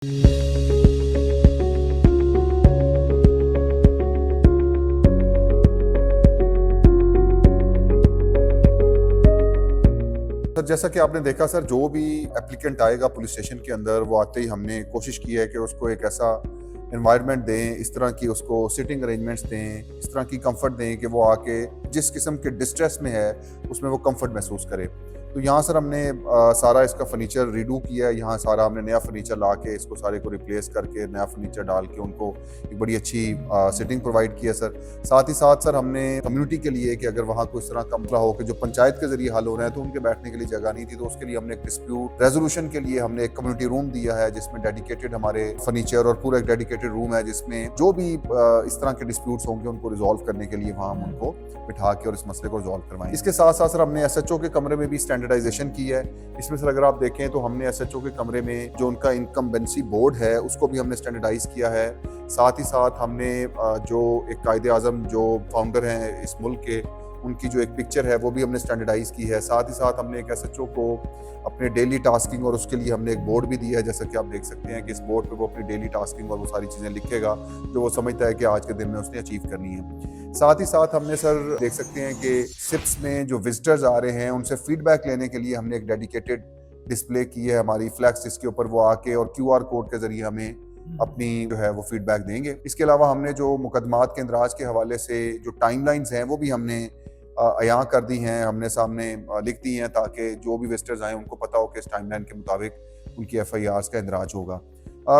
Sir, जैसा कि आपने देखा सर, जो भी एप्लीकेंट आएगा पुलिस स्टेशन के अंदर, वो आते ही हमने कोशिश की है कि उसको एक ऐसा एनवायरनमेंट दें, इस तरह की उसको सिटिंग अरेंजमेंट्स दें, इस तरह की कंफर्ट दें कि वो आके जिस किस्म के डिस्ट्रेस में है उसमें वो कंफर्ट महसूस करे। तो यहाँ सर हमने सारा इसका फर्नीचर रीडू किया है। यहाँ सारा हमने नया फर्नीचर ला के इसको सारे को रिप्लेस करके नया फर्नीचर डाल के उनको एक बड़ी अच्छी सिटिंग प्रोवाइड किया सर। साथ ही साथ सर हमने कम्युनिटी के लिए कि अगर वहाँ कोई इस तरह का मसला हो कि जो पंचायत के जरिए हल हो रहा है तो उनके बैठने के लिए जगह नहीं थी, तो उसके लिए हमने एक डिस्प्यूट रेजोल्यूशन के लिए हमने एक कम्युनिटी रूम दिया है जिसमें डेडिकेटेड हमारे फर्नीचर और पूरा एक डेडिकेटेड रूम है जिसमें जो भी इस तरह के डिस्प्यूट्स होंगे उनको रिजॉल्व करने के लिए वहाँ हम उनको बिठा के और इस मसले को रिजॉल्व करवाएं। इसके साथ साथ सर हमने एसएचओ के कमरे में भी स्टैंडर्डाइजेशन की है। इसमें सर अगर आप देखें तो हमने एसएचओ के कमरे में जो उनका इनकम्बेंसी बोर्ड है उसको भी हमने स्टैंडर्डाइज किया है। साथ ही साथ हमने जो एक कायदे आज़म जो फाउंडर हैं इस मुल्क के, उनकी जो एक पिक्चर है वो भी हमने स्टैंडर्डाइज की है। साथ ही साथ हमने एक एसएचओ को अपने डेली टास्किंग और उसके लिए हमने एक बोर्ड भी दिया है, जैसा कि आप देख सकते हैं कि इस बोर्ड पे वो अपनी डेली टास्किंग और वो सारी चीज़ें लिखेगा जो वो समझता है कि आज के दिन में उसने अचीव करनी है। साथ ही साथ हमने सर देख सकते हैं कि सिप्स में जो विजिटर्स आ रहे हैं उनसे फीडबैक लेने के लिए हमने एक डेडिकेटेड डिस्प्ले की है हमारी फ्लैक्स, जिसके ऊपर वो आके और क्यूआर कोड के जरिए हमें अपनी जो है वो फीडबैक देंगे। इसके अलावा हमने जो मुकदमात के इंदराज के हवाले से जो टाइमलाइंस हैं वो भी हमने अयां कर दी हैं, हमने सामने लिख दी हैं ताकि जो भी विजिटर्स आए उनको पता हो कि इस टाइमलाइन के मुताबिक उनकी एफआईआर्स का इंदराज होगा।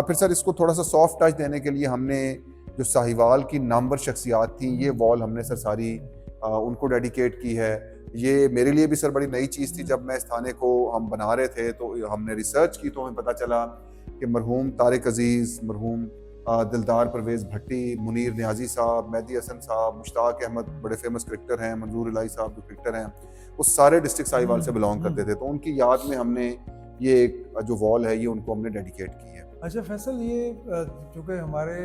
फिर सर इसको थोड़ा सा सॉफ्ट टच देने के लिए हमने जो साहिवाल की नामवर शख्सियात थी ये वॉल हमने सर सारी उनको डेडिकेट की है। ये मेरे लिए भी सर बड़ी नई चीज़ थी। जब मैं इस थाने को हम बना रहे थे तो हमने रिसर्च की तो हमें पता चला कि मरहूम तारिक अजीज़, मरहूम दिलदार परवेज़ भट्टी, मुनीर नियाजी साहब, मेहदी हसन साहब, मुश्ताक अहमद बड़े फेमस क्रिकेटर हैं, मंजूर इलाही साहब जो क्रिकेटर हैं, वो सारे डिस्ट्रिक्ट साहिवाल से बिलोंग करते थे। तो उनकी याद में हमने ये एक जो वॉल है ये उनको हमने डेडिकेट की है। अच्छा फैसल, ये चूँकि हमारे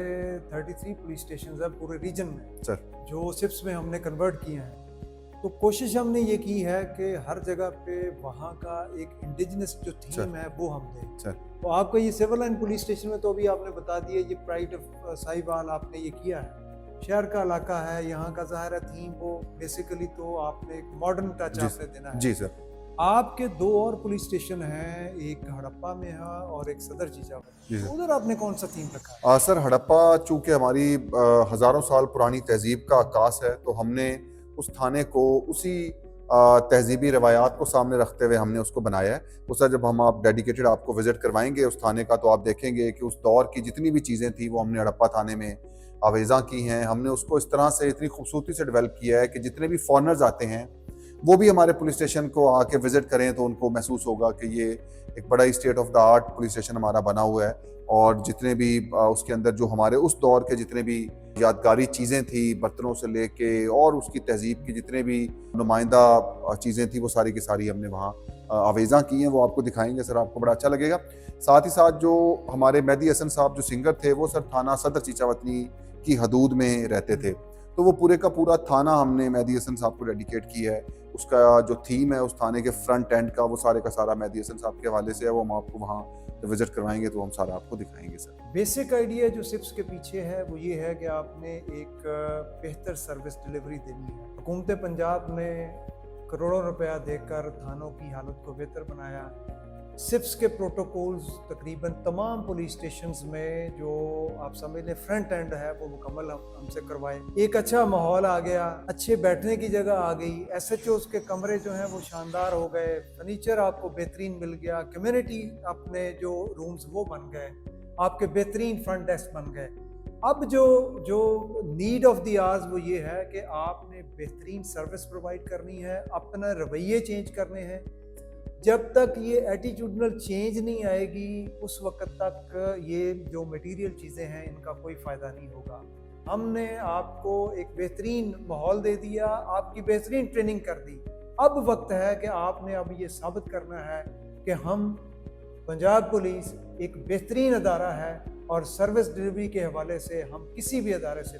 33 पुलिस स्टेशन है पूरे रीजन में सर जो सिप्स में हमने कन्वर्ट किए हैं, तो कोशिश हमने ये की है कि हर जगह पे वहाँ का एक इंडिजिनस जो थीम है वो हम दें। सर तो आपका ये सिविल लाइन पुलिस स्टेशन में तो अभी आपने बता दिया ये प्राइड ऑफ साहिवाल आपने ये किया है, शहर का इलाका है, यहाँ का ज़ाहिर है थीम वो बेसिकली तो आपने एक मॉडर्न टच आपने देना है। जी सर। आपके दो और पुलिस स्टेशन हैं, एक हड़प्पा में है और एक सदर जीजा में, तो उधर आपने कौन सा थीम रखा है? सर हड़प्पा चूँकि हमारी हज़ारों साल पुरानी तहजीब का अक्कास है तो हमने उस थाने को उसी तहजीबी रवायात को सामने रखते हुए हमने उसको बनाया है। तो सर जब हम आप डेडिकेटेड आपको विज़िट करवाएंगे उस थाने का तो आप देखेंगे कि उस दौर की जितनी भी चीज़ें थी वो हमने हड़प्पा थाने में आवेज़ा की हैं। हमने उसको इस तरह से इतनी खूबसूरती से डेवलप किया है कि जितने भी फॉरनर्स आते हैं वो भी हमारे पुलिस स्टेशन को आके विजिट करें तो उनको महसूस होगा कि ये एक बड़ा ही state of the art police station हमारा बना हुआ है। और जितने भी उसके अंदर जो हमारे उस दौर के जितने भी यादगारी चीज़ें थी, बर्तनों से लेके और उसकी तहजीब की जितने भी नुमाइंदा चीज़ें थी वो सारी की सारी हमने वहाँ आवेज़ा की हैं। वो आपको दिखाएंगे सर, आपको बड़ा अच्छा लगेगा। साथ ही साथ जो हमारे मेहदी हसन साहब जो सिंगर थे वो सर थाना सदर चीचावतनी की हदूद में रहते थे, तो वो पूरे का पूरा थाना हमने मेहदी हसन साहब को डेडिकेट किया है। उसका जो थीम है उस थाने के फ्रंट एंड का वो सारे का सारा मेहदी हसन साहब के हवाले से है। वो हम आपको वहाँ विजिट करवाएंगे तो हम सारा आपको दिखाएंगे सर। बेसिक आइडिया जो सिप्स के पीछे है वो ये है कि आपने एक बेहतर सर्विस डिलीवरी देनी है। हुकूमत पंजाब ने करोड़ों रुपया देकर थानों की हालत को बेहतर बनाया। सिप्स के प्रोटोकॉल्स तकरीबन तमाम पुलिस स्टेशंस में जो आप समझ लें फ्रंट एंड है वो मुकम्मल हमसे करवाए। एक अच्छा माहौल आ गया, अच्छे बैठने की जगह आ गई, एसएचओस के कमरे जो हैं वो शानदार हो गए, फर्नीचर आपको बेहतरीन मिल गया, कम्युनिटी अपने जो रूम्स वो बन गए, आपके बेहतरीन फ्रंट डेस्क बन गए। अब जो नीड ऑफ द आवर्स वो ये है कि आपने बेहतरीन सर्विस प्रोवाइड करनी है, अपना रवैये चेंज करने हैं। जब तक ये एटीट्यूडनल चेंज नहीं आएगी उस वक्त तक ये जो मटेरियल चीज़ें हैं इनका कोई फ़ायदा नहीं होगा। हमने आपको एक बेहतरीन माहौल दे दिया, आपकी बेहतरीन ट्रेनिंग कर दी। अब वक्त है कि आपने अब ये साबित करना है कि हम पंजाब पुलिस एक बेहतरीन अदारा है और सर्विस डिलीवरी के हवाले से हम किसी भी अदारे से